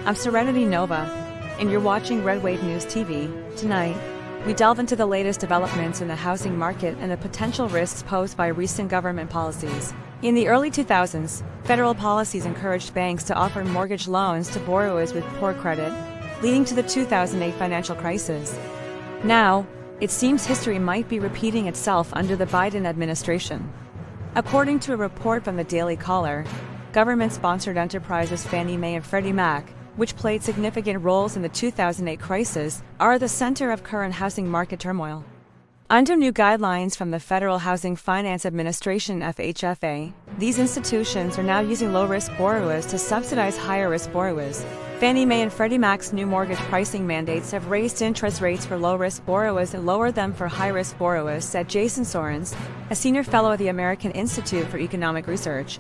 I'm Serenity Nova, and you're watching Red Wave News TV. Tonight, we delve into the latest developments in the housing market and the potential risks posed by recent government policies. In the early 2000s, federal policies encouraged banks to offer mortgage loans to borrowers with poor credit, leading to the 2008 financial crisis. Now, it seems history might be repeating itself under the Biden administration. According to a report from the Daily Caller, government-sponsored enterprises Fannie Mae and Freddie Mac, which played significant roles in the 2008 crisis, are the center of current housing market turmoil. Under new guidelines from the Federal Housing Finance Administration (FHFA), these institutions are now using low-risk borrowers to subsidize higher-risk borrowers. Fannie Mae and Freddie Mac's new mortgage pricing mandates have raised interest rates for low-risk borrowers and lowered them for high-risk borrowers, said Jason Sorens, a senior fellow at the American Institute for Economic Research.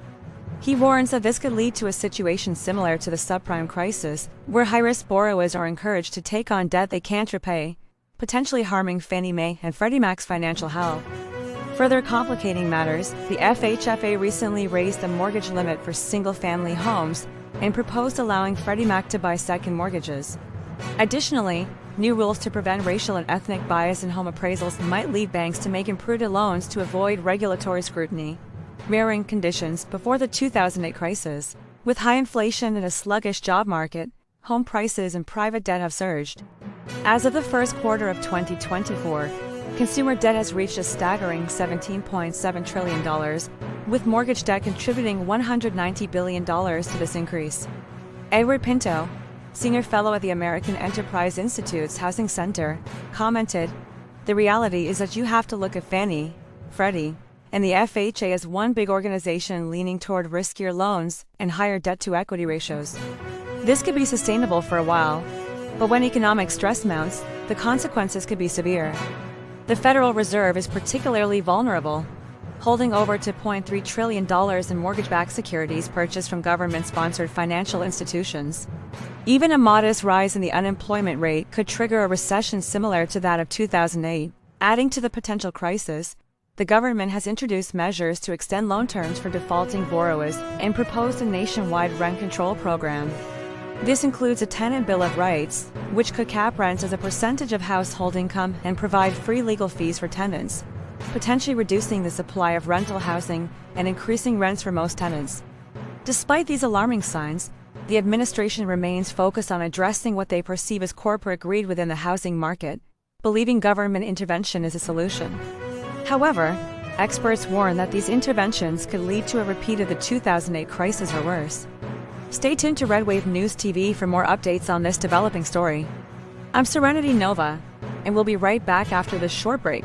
He warns that this could lead to a situation similar to the subprime crisis, where high-risk borrowers are encouraged to take on debt they can't repay, potentially harming Fannie Mae and Freddie Mac's financial health. Further complicating matters, the FHFA recently raised the mortgage limit for single-family homes and proposed allowing Freddie Mac to buy second mortgages. Additionally, new rules to prevent racial and ethnic bias in home appraisals might lead banks to make imprudent loans to avoid regulatory scrutiny, mirroring conditions before the 2008 crisis. With high inflation and a sluggish job market, home prices and private debt have surged. As of the first quarter of 2024, consumer debt has reached a staggering $17.7 trillion, with mortgage debt contributing $190 billion to this increase. Edward Pinto, senior fellow at the American Enterprise Institute's Housing Center, commented, "The reality is that you have to look at Fannie, Freddie, and the FHA as one big organization leaning toward riskier loans and higher debt-to-equity ratios. This could be sustainable for a while, but when economic stress mounts, the consequences could be severe." The Federal Reserve is particularly vulnerable, holding over $2.3 trillion in mortgage-backed securities purchased from government-sponsored financial institutions. Even a modest rise in the unemployment rate could trigger a recession similar to that of 2008. Adding to the potential crisis, the government has introduced measures to extend loan terms for defaulting borrowers and proposed a nationwide rent control program. This includes a tenant bill of rights, which could cap rents as a percentage of household income and provide free legal fees for tenants, potentially reducing the supply of rental housing and increasing rents for most tenants. Despite these alarming signs, the administration remains focused on addressing what they perceive as corporate greed within the housing market, believing government intervention is a solution. However, experts warn that these interventions could lead to a repeat of the 2008 crisis or worse. Stay tuned to Red Wave News TV for more updates on this developing story. I'm Serenity Nova, and we'll be right back after this short break.